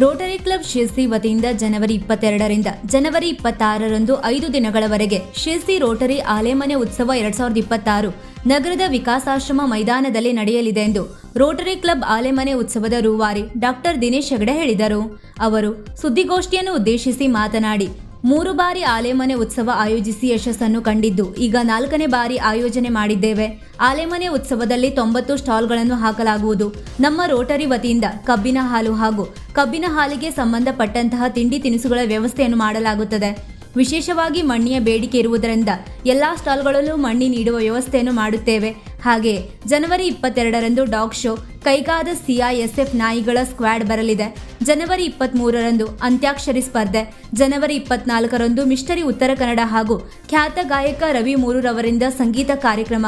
Rotary club Sirsi ವತಿಯಿಂದ ಜನವರಿ 22ರಿಂದ ಜನವರಿ 26ರಂದು 5 ದಿನಗಳವರೆಗೆ Sirsi Rotary ಆಲೆಮನೆ ಉತ್ಸವ 2026 ನಗರದ ವಿಕಾಸಾಶ್ರಮ ಮೈದಾನದಲ್ಲಿ ನಡೆಯಲಿದೆ ಎಂದು ರೋಟರಿ ಕ್ಲಬ್ ಆಲೆಮನೆ ಉತ್ಸವದ ರೂವಾರಿ ಡಾಕ್ಟರ್ ದಿನೇಶ್ ಹೆಗಡೆ ಹೇಳಿದರು. ಅವರು ಸುದ್ದಿಗೋಷ್ಠಿಯನ್ನು ಉದ್ದೇಶಿಸಿ ಮಾತನಾಡಿ, 3 ಬಾರಿ ಆಲೆಮನೆ ಉತ್ಸವ ಆಯೋಜಿಸಿ ಯಶಸ್ಸನ್ನು ಕಂಡಿದ್ದು, ಈಗ 4ನೇ ಬಾರಿ ಆಯೋಜನೆ ಮಾಡಿದ್ದೇವೆ. ಆಲೆಮನೆ ಉತ್ಸವದಲ್ಲಿ 90 ಸ್ಟಾಲ್ಗಳನ್ನು ಹಾಕಲಾಗುವುದು. ನಮ್ಮ ರೋಟರಿ ವತಿಯಿಂದ ಕಬ್ಬಿನ ಹಾಲು ಹಾಗೂ ಕಬ್ಬಿನ ಹಾಲಿಗೆ ಸಂಬಂಧಪಟ್ಟಂತಹ ತಿಂಡಿ ತಿನಿಸುಗಳ ವ್ಯವಸ್ಥೆಯನ್ನು ಮಾಡಲಾಗುತ್ತದೆ. ವಿಶೇಷವಾಗಿ ಮಣ್ಣಿಯ ಬೇಡಿಕೆ ಇರುವುದರಿಂದ ಎಲ್ಲಾ ಸ್ಟಾಲ್ಗಳಲ್ಲೂ ಮಣ್ಣಿ ನೀಡುವ ವ್ಯವಸ್ಥೆಯನ್ನು ಮಾಡುತ್ತೇವೆ. ಹಾಗೆಯೇ ಜನವರಿ 22ರಂದು ಡಾಗ್ ಶೋ, ಕೈಗಾದ CISF ನಾಯಿಗಳ ಸ್ಕ್ವಾಡ್ ಬರಲಿದೆ. ಜನವರಿ 23ರಂದು ಅಂತ್ಯಾಕ್ಷರಿ ಸ್ಪರ್ಧೆ, ಜನವರಿ 24ರಂದು ಮಿಸ್ಟರಿ ಉತ್ತರ ಕನ್ನಡ ಹಾಗೂ ಖ್ಯಾತ ಗಾಯಕ ರವಿ ಮೂರೂರವರಿಂದ ಸಂಗೀತ ಕಾರ್ಯಕ್ರಮ,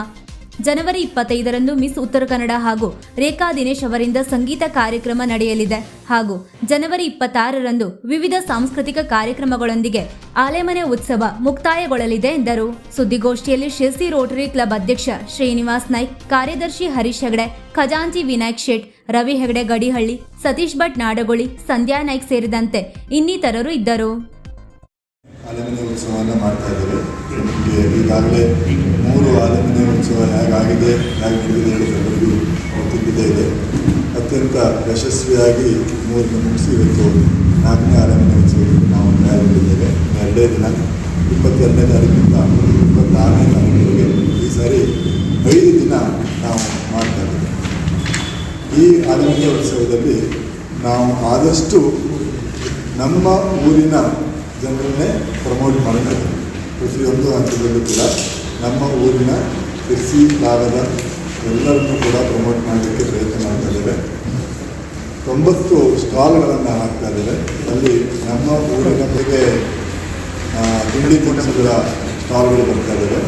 ಜನವರಿ 25ರಂದು ಮಿಸ್ ಉತ್ತರ ಕನ್ನಡ ಹಾಗೂ ರೇಖಾ ದಿನೇಶ್ ಅವರಿಂದ ಸಂಗೀತ ಕಾರ್ಯಕ್ರಮ ನಡೆಯಲಿದೆ. ಹಾಗೂ ಜನವರಿ 26ರಂದು ವಿವಿಧ ಸಾಂಸ್ಕೃತಿಕ ಕಾರ್ಯಕ್ರಮಗಳೊಂದಿಗೆ ಆಲೆಮನೆ ಉತ್ಸವ ಮುಕ್ತಾಯಗೊಳ್ಳಲಿದೆ ಎಂದರು. ಸುದ್ದಿಗೋಷ್ಠಿಯಲ್ಲಿ ಶಿರ್ಸಿ ರೋಟರಿ ಕ್ಲಬ್ ಅಧ್ಯಕ್ಷ ಶ್ರೀನಿವಾಸ್ ನಾಯ್ಕ್, ಕಾರ್ಯದರ್ಶಿ ಹರೀಶ್ ಹೆಗಡೆ, ಖಜಾಂಚಿ ವಿನಾಯಕ್ ಶೇಟ್, ರವಿ ಹೆಗಡೆ ಗಡಿಹಳ್ಳಿ, ಸತೀಶ್ ಭಟ್ ನಾಡಗೋಳಿ, ಸಂಧ್ಯಾ ನಾಯ್ಕ್ ಸೇರಿದಂತೆ ಇನ್ನಿತರರು ಇದ್ದರು. ಆಲೆಮನೆ ಉತ್ಸವವನ್ನು ಮಾಡ್ತಾ ಇದ್ದೇವೆ. ಈಗಾಗಲೇ 3 ಆಲೆಮನೆ ಉತ್ಸವ ಹೇಗಾಗಿದೆ, ಹೇಗೆ ನಡೆದಿದೆ ಹೇಳೋದ್ರಲ್ಲಿ ಗೊತ್ತಿದ್ದೇ ಇದೆ. ಅತ್ಯಂತ ಯಶಸ್ವಿಯಾಗಿ 3 ಮುಗಿಸಿ ಇವತ್ತು 4ನೇ ಆಲೆಮನೆ ಉತ್ಸವಕ್ಕೆ ನಾವು ತಯಾರಿದ್ದೇವೆ. 2 ದಿನ 22ನೇ ತಾರೀಕಿಂದ 26ನೇ ತಾರೀಕಿಗೆ ಈ ಸಾರಿ 5 ದಿನ ನಾವು ಮಾಡ್ತಾ ಇದ್ದೇವೆ. ಈ ಆಲೆಮನೆ ಉತ್ಸವದಲ್ಲಿ ನಾವು ಆದಷ್ಟು ನಮ್ಮ ಊರಿನ ಜನರನ್ನೇ ಪ್ರಮೋಟ್ ಮಾಡ್ತಾ ಇದ್ದೇವೆ. ಪ್ರತಿಯೊಂದು ಹಂತದಲ್ಲೂ ಕೂಡ ನಮ್ಮ ಊರಿನ ಕೃಷಿ ಭಾಗದ ಎಲ್ಲರನ್ನೂ ಕೂಡ ಪ್ರಮೋಟ್ ಮಾಡಲಿಕ್ಕೆ ಪ್ರಯತ್ನ ಮಾಡ್ತಾ ಇದ್ದೇವೆ. 90 ಸ್ಟಾಲ್ಗಳನ್ನು ಹಾಕ್ತಾ ಇದ್ದೇವೆ. ಅಲ್ಲಿ ನಮ್ಮ ಊರಿನ ಬಗ್ಗೆ ತಿಂಡಿ ತಿನಿಸುಗಳ ಸ್ಟಾಲ್ಗಳು ಬರ್ತಾ ಇದ್ದೇವೆ.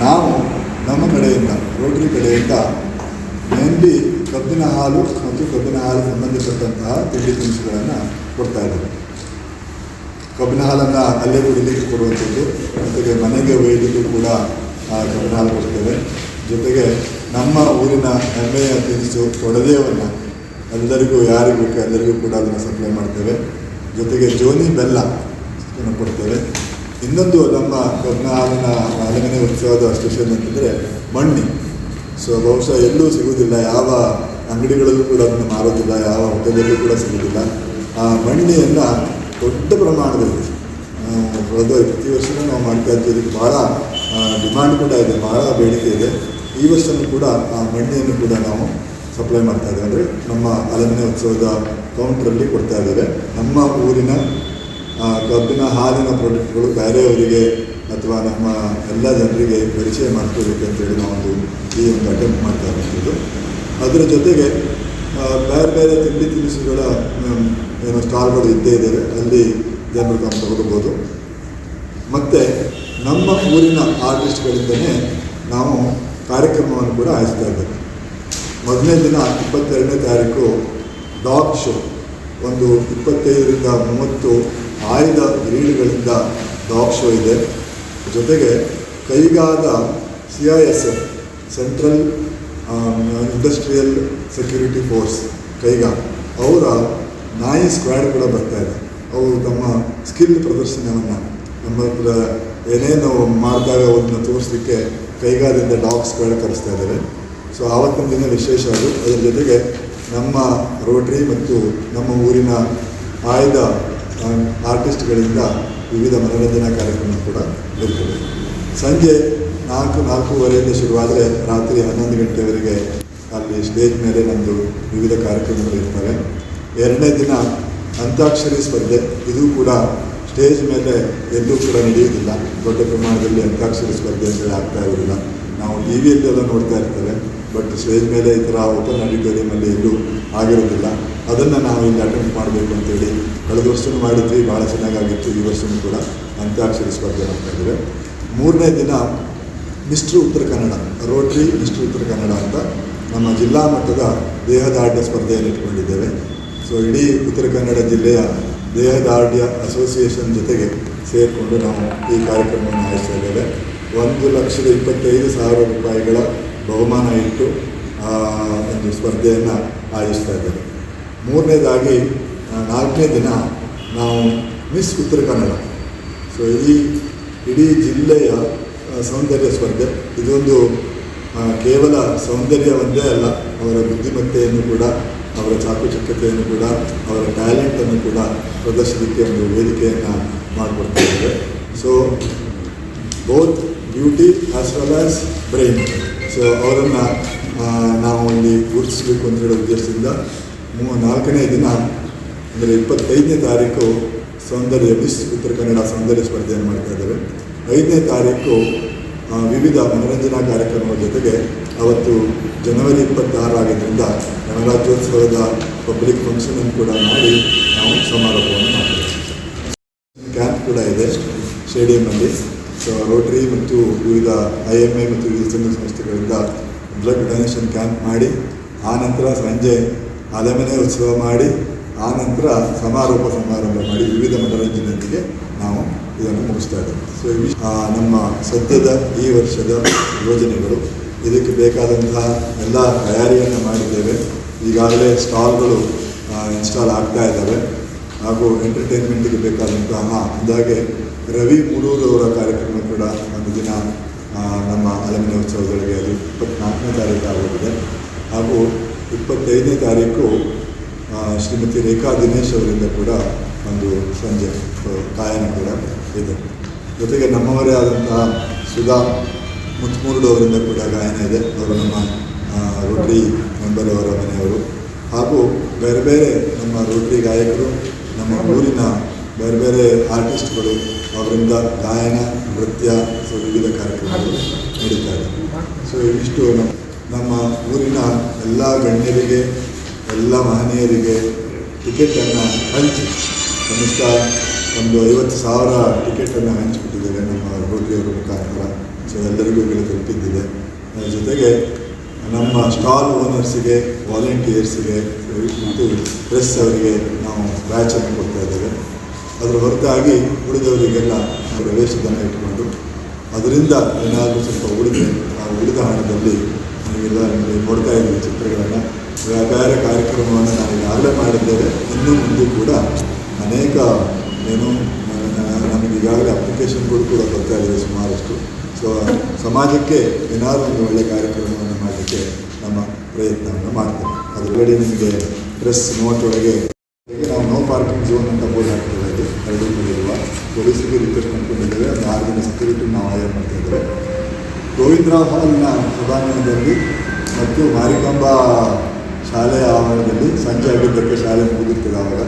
ನಾವು ನಮ್ಮ ಕಡೆಯಿಂದ, ರೋಟರಿ ಕಡೆಯಿಂದ ಮೇನ್ಲಿ ಕಬ್ಬಿನ ಹಾಲು ಮತ್ತು ಕಬ್ಬಿನ ಹಾಲು ಸಂಬಂಧಪಟ್ಟಂತಹ ತಿಂಡಿ ತಿನಿಸುಗಳನ್ನು ಕೊಡ್ತಾ ಇದ್ದೇವೆ. ಕಬ್ಬಿನ ಹಾಲನ್ನು ಅಲ್ಲೇ ಕುಡಿಲಿಕ್ಕೆ ಕೊಡುವಂಥದ್ದು, ಜೊತೆಗೆ ಮನೆಗೆ ಒಯ್ಯಲಿಕ್ಕೂ ಕೂಡ ಕಬ್ಬಿನ ಹಾಲು ಕೊಡ್ತೇವೆ. ಜೊತೆಗೆ ನಮ್ಮ ಊರಿನ ಹೆಮ್ಮೆಯ ತಿನಿಸು ತೊಡದೇವನ್ನು ಎಲ್ಲರಿಗೂ, ಯಾರಿಗೂ ಬೇಕು ಎಲ್ಲರಿಗೂ ಕೂಡ ಅದನ್ನು ಸಪ್ಲೈ ಮಾಡ್ತೇವೆ. ಜೊತೆಗೆ ಜೋನಿ ಬೆಲ್ಲ ಕೊಡ್ತೇವೆ. ಇನ್ನೊಂದು ನಮ್ಮ ಕಬ್ಬಿನ ಹಾಲಿನ ಆಲೆಮನೆ ಉತ್ಸವದ ಸ್ಪೆಷಲ್ ಅಂತಂದರೆ ಮಣ್ಣಿ. ಸೊ ಬಹುಶಃ ಎಲ್ಲೂ ಸಿಗುವುದಿಲ್ಲ, ಯಾವ ಅಂಗಡಿಗಳಲ್ಲೂ ಕೂಡ ಅದನ್ನು ಮಾರೋದಿಲ್ಲ, ಯಾವ ಹೋಟೆಲಲ್ಲೂ ಕೂಡ ಸಿಗುವುದಿಲ್ಲ. ಆ ಮಣ್ಣಿಯನ್ನು ದೊಡ್ಡ ಪ್ರಮಾಣದಲ್ಲಿ ಪ್ರತಿ ವರ್ಷವೂ ನಾವು ಮಾಡ್ತಾ ಇದ್ದೀವಿ. ಭಾಳ ಡಿಮಾಂಡ್ ಕೂಡ ಇದೆ, ಭಾಳ ಬೇಡಿಕೆ ಇದೆ. ಈ ವರ್ಷವೂ ಕೂಡ ಆ ಮಣ್ಣಿಯನ್ನು ಕೂಡ ನಾವು ಸಪ್ಲೈ ಮಾಡ್ತಾ ಇದ್ದೇವೆ. ಅಂದರೆ ನಮ್ಮ ಆಲೆಮನೆ ಉತ್ಸವದ ಕೌಂಟ್ರಲ್ಲಿ ಕೊಡ್ತಾ ಇದ್ದೇವೆ. ನಮ್ಮ ಊರಿನ ಕಬ್ಬಿನ ಹಾಲಿನ ಪ್ರಾಡಕ್ಟ್ಗಳು ಬೇರೆಯವರಿಗೆ ಅಥವಾ ನಮ್ಮ ಎಲ್ಲ ಜನರಿಗೆ ಪರಿಚಯ ಮಾಡ್ಕೋಬೇಕು ಅಂತೇಳಿ ನಾವೊಂದು ಈ ಒಂದು ಅಟೆಂಪ್ಟ್ ಮಾಡ್ತಾ ಇರುವಂಥದ್ದು. ಅದರ ಜೊತೆಗೆ ಬೇರೆ ಬೇರೆ ತಿಂಡಿ ತಿನಿಸುಗಳ ಏನೋ ಸ್ಟಾಲ್ಗಳು ಇದ್ದೇ ಇದ್ದಾವೆ, ಅಲ್ಲಿ ಜನರು ತಾವು ತಗೊಳ್ಬೋದು. ಮತ್ತು ನಮ್ಮ ಊರಿನ ಆರ್ಟಿಸ್ಟ್ಗಳಿಂದಲೇ ನಾವು ಕಾರ್ಯಕ್ರಮವನ್ನು ಕೂಡ ಆಯಿಸ್ತಾ ಇದ್ದೇವೆ. ಮೊದಲನೇ ದಿನ 22ನೇ ತಾರೀಕು ಡಾಗ್ ಶೋ, ಒಂದು 25ರಿಂದ 30 ಆಯ್ದ ಬ್ರೀಡ್ಗಳಿಂದ ಡಾಗ್ ಶೋ ಇದೆ. ಜೊತೆಗೆ ಕೈಗಾದ CISF central industrial security force Kaiga ಅವರ ನಾಯಿ ಸ್ಕ್ವಾಡ್ ಕೂಡ ಬರ್ತಾಯಿದೆ. ಅವರು ತಮ್ಮ ಸ್ಕಿಲ್ ಪ್ರದರ್ಶನವನ್ನು ನಮ್ಮ ಹತ್ರ ಏನೇನು ಮಾಡಿದಾಗ ಅದನ್ನು ತೋರಿಸಲಿಕ್ಕೆ ಕೈಗಾದಿಂದ ಡಾಗ್ ಸ್ಕ್ವಾಡ್ ಕರೆಸ್ತಾ ಇದ್ದಾರೆ. ಸೊ ಆವತ್ತಿನ ದಿನ ವಿಶೇಷ ಅದು. ಅದರ ಜೊತೆಗೆ ನಮ್ಮ ರೋಟರಿ ಮತ್ತು ನಮ್ಮ ಊರಿನ ಆಯ್ದ ಆರ್ಟಿಸ್ಟ್ಗಳಿಂದ ವಿವಿಧ ಮನೋರಂಜನಾ ಕಾರ್ಯಕ್ರಮ ಕೂಡ ಇರ್ತದೆ. ಸಂಜೆ 4-4:30 ಶುರುವಾದರೆ ರಾತ್ರಿ 11 ಗಂಟೆವರೆಗೆ ಅಲ್ಲಿ ಸ್ಟೇಜ್ ಮೇಲೆ ನಮ್ಮದು ವಿವಿಧ ಕಾರ್ಯಕ್ರಮಗಳು ಇರ್ತವೆ. 2ನೇ ದಿನ ಅಂತ್ಯಾಕ್ಷರಿ ಸ್ಪರ್ಧೆ. ಇದು ಕೂಡ ಸ್ಟೇಜ್ ಮೇಲೆ ಎಲ್ಲೂ ಕೂಡ ನಡೆಯುವುದಿಲ್ಲ. ದೊಡ್ಡ ಪ್ರಮಾಣದಲ್ಲಿ ಅಂತ್ಯಾಕ್ಷರಿ ಸ್ಪರ್ಧೆ ಅಂತೇಳಿ ಆಗ್ತಾ ಇರೋದಿಲ್ಲ. ನಾವು TVಯಲ್ಲೆಲ್ಲ ನೋಡ್ತಾ ಇರ್ತೇವೆ, ಬಟ್ ಸ್ಟೇಜ್ ಮೇಲೆ ಈ ಥರ ಓಪನ್ ಆಡಿಟೋರಿಯಮಲ್ಲಿ ಎಲ್ಲೂ ಆಗಿರೋದಿಲ್ಲ. ಅದನ್ನು ನಾವು ಇಲ್ಲಿ ಅಟೆಂಪ್ಟ್ ಮಾಡಬೇಕು ಅಂತೇಳಿ ಕಳೆದ ವರ್ಷವೂ ಮಾಡಿದ್ವಿ, ಭಾಳ ಚೆನ್ನಾಗಾಗಿತ್ತು. ಈ ವರ್ಷವೂ ಕೂಡ ಅಂತ್ಯಾಕ್ಷರಿ ಸ್ಪರ್ಧೆ ಮಾಡ್ತಾ ಇದ್ದೇವೆ. 3ನೇ ದಿನ mister Uttara Kannada, Rotary mister Uttara Kannada ಅಂತ ನಮ್ಮ ಜಿಲ್ಲಾ ಮಟ್ಟದ ದೇಹದಾಢ್ಯ ಸ್ಪರ್ಧೆಯನ್ನು ಇಟ್ಕೊಂಡಿದ್ದೇವೆ. ಸೊ ಇಡೀ ಉತ್ತರ ಕನ್ನಡ ಜಿಲ್ಲೆಯ ದೇಹದಾಢ್ಯ ಅಸೋಸಿಯೇಷನ್ ಜೊತೆಗೆ ಸೇರಿಕೊಂಡು ನಾವು ಈ ಕಾರ್ಯಕ್ರಮವನ್ನು ಆಯೋಜಿಸ್ತಾ ಇದ್ದೇವೆ. 1,25,000 ರೂಪಾಯಿಗಳ ಬಹುಮಾನ ಇಟ್ಟು ಒಂದು ಸ್ಪರ್ಧೆಯನ್ನು ಆಯೋಜಿಸ್ತಾ ಇದ್ದೇವೆ. ಮೂರನೇದಾಗಿ 4ನೇ ದಿನ ನಾವು ಮಿಸ್ ಉತ್ತರ ಕನ್ನಡ. ಸೊ ಈ ಇಡೀ ಜಿಲ್ಲೆಯ ಸೌಂದರ್ಯ ಸ್ಪರ್ಧೆ ಇದೊಂದು ಕೇವಲ ಸೌಂದರ್ಯ ಒಂದೇ ಅಲ್ಲ, ಅವರ ಬುದ್ಧಿಮತ್ತೆಯನ್ನು ಕೂಡ, ಅವರ ಚಾಕುಚಕ್ಯತೆಯನ್ನು ಕೂಡ, ಅವರ ಟ್ಯಾಲೆಂಟನ್ನು ಕೂಡ ಪ್ರದರ್ಶನಕ್ಕೆ ಒಂದು ವೇದಿಕೆಯನ್ನು ಮಾಡಿಕೊಡ್ತಾ ಇದ್ದಾರೆ. So both beauty as well as brain. So ಅವರನ್ನು ನಾವು ಇಲ್ಲಿ ಗುರುತಿಸಬೇಕು ಅಂತ ಹೇಳೋ ಉದ್ದೇಶದಿಂದ 4ನೇ ದಿನ ಅಂದರೆ 25ನೇ ತಾರೀಕು ಸೌಂದರ್ಯ ಮಿಸ್ ಉತ್ತರ ಕನ್ನಡ ಸೌಂದರ್ಯ ಸ್ಪರ್ಧೆಯನ್ನು ಮಾಡ್ತಾ ಇದ್ದಾರೆ. 5ನೇ ತಾರೀಕು ವಿವಿಧ ಮನೋರಂಜನಾ ಕಾರ್ಯಕ್ರಮಗಳ ಜೊತೆಗೆ ಅವತ್ತು ಜನವರಿ 26 ಆಗಿದ್ದರಿಂದ ಗಣರಾಜ್ಯೋತ್ಸವದ ಪಬ್ಲಿಕ್ ಫಂಕ್ಷನನ್ನು ಕೂಡ ಮಾಡಿ ನಾವು ಸಮಾರೋಪವನ್ನು ಮಾಡ್ತೇವೆ. ಕ್ಯಾಂಪ್ ಕೂಡ ಇದೆ ಸ್ಟೇಡಿಯಂನಲ್ಲಿ. ಸೊ ರೋಟರಿ ಮತ್ತು ವಿವಿಧ IMA ಮತ್ತು ವಿವಿಧ ಸಂಘ ಸಂಸ್ಥೆಗಳಿಂದ ಬ್ಲಡ್ ಡೊನೇಷನ್ ಕ್ಯಾಂಪ್ ಮಾಡಿ, ಆ ನಂತರ ಸಂಜೆ ಅಲೆಮನೆ ಉತ್ಸವ ಮಾಡಿ, ಆ ನಂತರ ಸಮಾರೋಪ ಸಮಾರಂಭ ಮಾಡಿ ವಿವಿಧ ಮನೋರಂಜನೆಯೊಂದಿಗೆ ನಾವು ಇದನ್ನು ಮುಗಿಸ್ತಾ ಇದ್ದೇವೆ. ಸೊ ನಮ್ಮ ಸದ್ಯದ ಈ ವರ್ಷದ ಯೋಜನೆಗಳು, ಇದಕ್ಕೆ ಬೇಕಾದಂತಹ ಎಲ್ಲ ತಯಾರಿಯನ್ನು ಮಾಡಿದ್ದೇವೆ. ಈಗಾಗಲೇ ಸ್ಟಾಲ್ಗಳು ಇನ್ಸ್ಟಾಲ್ ಆಗ್ತಾ ಇದ್ದಾವೆ ಹಾಗೂ ಎಂಟರ್ಟೈನ್ಮೆಂಟಿಗೆ ಬೇಕಾದಂತಹ ಅಂದಾಗೆ ರವಿ ಮೂಡೂರು ಅವರ ಕಾರ್ಯಕ್ರಮ ಕೂಡ ಒಂದು ದಿನ ನಮ್ಮ ಅಲೆಮನೆ ಉತ್ಸವದೊಳಗೆ ಅದು 24ನೇ ತಾರೀಕು ಆಗೋಗಿದೆ. ಹಾಗೂ 25ನೇ ತಾರೀಕು ಶ್ರೀಮತಿ ರೇಖಾ ದಿನೇಶ್ ಅವರಿಂದ ಕೂಡ ಒಂದು ಸಂಜೆ ಗಾಯನ ಕೂಡ ಇದೆ. ಜೊತೆಗೆ ನಮ್ಮವರೇ ಆದಂತಹ ಸುಧಾ ಮುತ್ಮೂರ್ಡು ಅವರಿಂದ ಕೂಡ ಗಾಯನ ಇದೆ. ಅವರು ನಮ್ಮ ರೋಟರಿ ಮೆಂಬರ್ ಅವರ ಮನೆಯವರು. ಹಾಗೂ ಬೇರೆ ಬೇರೆ ನಮ್ಮ ರೋಟರಿ ಗಾಯಕರು, ನಮ್ಮ ಊರಿನ ಬೇರೆ ಬೇರೆ ಆರ್ಟಿಸ್ಟ್ಗಳು ಅವರಿಂದ ಗಾಯನ, ನೃತ್ಯ, ಸೊ ವಿವಿಧ ಕಾರ್ಯಕ್ರಮಗಳು ನಡೀತಾ ಇದೆ. ಸೊ ಇವಿಷ್ಟು ನಮ್ಮ ಊರಿನ ಎಲ್ಲ ಗಣ್ಯರಿಗೆ, ಎಲ್ಲ ಮಹನೀಯರಿಗೆ ಟಿಕೆಟನ್ನು ಹಂಚಿ ಕನಿಷ್ಠ ಒಂದು 50,000 ಟಿಕೆಟನ್ನು ಹಂಚಿಬಿಟ್ಟಿದ್ದೇವೆ ನಮ್ಮ ರೋಟರಿಯವರ ಮುಖಾಂತರ. ಸೊ ಎಲ್ಲರಿಗೂ ತಲುಪಿದ್ದಿದೆ. ಜೊತೆಗೆ ನಮ್ಮ ಸ್ಟಾಲ್ ಓನರ್ಸಿಗೆ, ವಾಲಂಟಿಯರ್ಸಿಗೆ ಮತ್ತು ಪ್ರೆಸ್ ಅವರಿಗೆ ನಾವು ಬ್ಯಾಚನ್ನು ಕೊಡ್ತಾ ಇದ್ದೇವೆ. ಅದರ ಹೊರತಾಗಿ ಉಳಿದವರಿಗೆಲ್ಲ ಪ್ರವೇಶಧನ ಇಟ್ಕೊಂಡು ಅದರಿಂದ ಏನಾದರೂ ಸ್ವಲ್ಪ ಉಳಿದ್ರೆ ಆ ಉಳಿದ ಹಣದಲ್ಲಿ ನೀವೆಲ್ಲ ನೋಡ್ತಾ ಇದ್ದೀವಿ ಚಿತ್ರಗಳನ್ನು, ಬೇರೆ ಕಾರ್ಯಕ್ರಮವನ್ನು ನಾವು ಈಗಾಗಲೇ ಮಾಡಿದ್ದೇವೆ. ಇನ್ನೂ ಮುಂದೆ ಕೂಡ ಅನೇಕ ನಮಗೆ ಈಗಾಗಲೇ ಅಪ್ಲಿಕೇಶನ್ಗಳು ಕೂಡ ಬರ್ತಾ ಇದ್ದಾವೆ ಸುಮಾರಷ್ಟು. ಸೊ ಸಮಾಜಕ್ಕೆ ಏನಾದರೂ ಒಂದು ಒಳ್ಳೆಯ ಕಾರ್ಯಕ್ರಮವನ್ನು ಮಾಡಲಿಕ್ಕೆ ನಮ್ಮ ಪ್ರಯತ್ನವನ್ನು ಮಾಡ್ತೇವೆ. ಅದರೊಳಗಡೆ ನಿಮಗೆ ಪ್ರೆಸ್ ನೋಟ್ ಒಳಗೆ ನಾವು ನೋ ಪಾರ್ಕಿಂಗ್ ಝೋನ್ ಅಂತ ಬೋರ್ಡ್ ಹಾಕ್ತೇವೆ. ಅದು 2 ಕಡೆಯಿರುವ ಪೊಲೀಸರಿಗೆ ರಿಕ್ವೆಸ್ಟ್ ಮಾಡ್ಕೊಂಡಿದ್ದೇವೆ. ಒಂದು 6 ಜನ ಸೆಕ್ಯೂರಿಟಿ ನಾವು ಹೈರ್ ಮಾಡ್ತಾ ಇದ್ದೇವೆ. ಗೋವಿಂದರಾವ್ ಹಾಲ್ನ ಸಭಾಂಗಣದಲ್ಲಿ ಮತ್ತು ಮಾರಿಕಾಂಬಾ ಶಾಲೆಯ ಆವರಣದಲ್ಲಿ ಸಂಜೆ ಆಗಿದ್ದಕ್ಕೆ ಶಾಲೆ ಮುಗಿದಿರ್ತದೆ ಆವಾಗ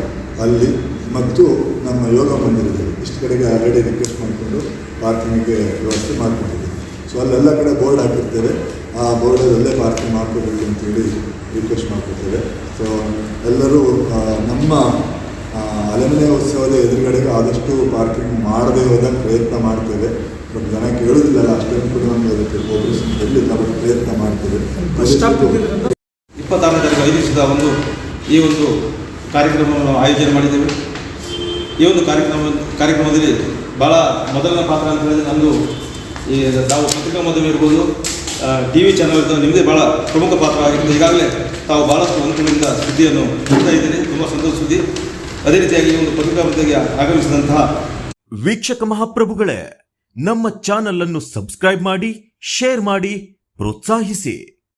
ಅಲ್ಲಿ, ಮತ್ತು ನಮ್ಮ ಯೋಗ ಮಂದಿರದಲ್ಲಿ ಇಷ್ಟು ಕಡೆಗೆ ಆಲ್ರೆಡಿ ರಿಕ್ವೆಸ್ಟ್ ಮಾಡಿಕೊಂಡು ಪಾರ್ಕಿಂಗಿಗೆ ವ್ಯವಸ್ಥೆ ಮಾಡಿಕೊಂಡಿದ್ದೀವಿ. ಸೊ ಅಲ್ಲೆಲ್ಲ ಕಡೆ ಬೋರ್ಡ್ ಹಾಕಿರ್ತೇವೆ. ಆ ಬೋರ್ಡಲ್ಲೇ ಪಾರ್ಕಿಂಗ್ ಮಾಡ್ಕೋಬೇಕು ಅಂತೇಳಿ ರಿಕ್ವೆಸ್ಟ್ ಮಾಡ್ಕೊಳ್ತೇವೆ. ಸೊ ಎಲ್ಲರೂ ನಮ್ಮ ಅಲೆಮನೆ ಉತ್ಸವದ ಎದುರುಗಡೆಗೆ ಆದಷ್ಟು ಪಾರ್ಕಿಂಗ್ ಮಾಡದೇ ಹೋದಾಗ ಪ್ರಯತ್ನ ಮಾಡ್ತೇವೆ. ಬಟ್ ಜನ ಕೇಳೋದಿಲ್ಲ, ಅಷ್ಟೊಂದು ಕೂಡ ನಮಗೆ ಅದಕ್ಕೆ ಕೋಪರೇಷನ್ ಇರಲಿಲ್ಲ, ಬಟ್ ಪ್ರಯತ್ನ ಮಾಡ್ತೇವೆ. 26ನೇ ತಾರೀಕು 5 ದಿವಸದ ಈ ಒಂದು ಕಾರ್ಯಕ್ರಮವನ್ನು ಆಯೋಜನೆ ಮಾಡಿದ್ದೇವೆ. ಈ ಒಂದು ಕಾರ್ಯಕ್ರಮದಲ್ಲಿ ಭಾಳ ಮೊದಲನೇ ಪಾತ್ರ ಅಂತ ಹೇಳಿದ್ರೆ ನಮ್ಮದು ಈ ತಾವು ಪತ್ರಿಕಾ ಮಾಧ್ಯಮ ಇರ್ಬೋದು, TV ಚಾನಲ್ ಇರ್ಬೋದು, ನಿಮ್ಮದೇ ಭಾಳ ಪ್ರಮುಖ ಪಾತ್ರ ಆಗಿರ್ತದೆ. ಈಗಾಗಲೇ ತಾವು ಭಾಳಷ್ಟು ಅನುಕೂಲದಿಂದ ಸುದ್ದಿಯನ್ನು ಕೊಡ್ತಾ ಇದ್ದೀರಿ, ತುಂಬ ಸಂತೋಷ ಸುದ್ದಿ. ಅದೇ ರೀತಿಯಾಗಿ ಒಂದು ಪತ್ರಿಕಾ ಮಾಧ್ಯಮಕ್ಕೆ ಆಗಮಿಸಿದಂತಹ ವೀಕ್ಷಕ ಮಹಾಪ್ರಭುಗಳೇ, ನಮ್ಮ ಚಾನಲ್ ಅನ್ನು ಸಬ್ಸ್ಕ್ರೈಬ್ ಮಾಡಿ, ಶೇರ್ ಮಾಡಿ, ಪ್ರೋತ್ಸಾಹಿಸಿ.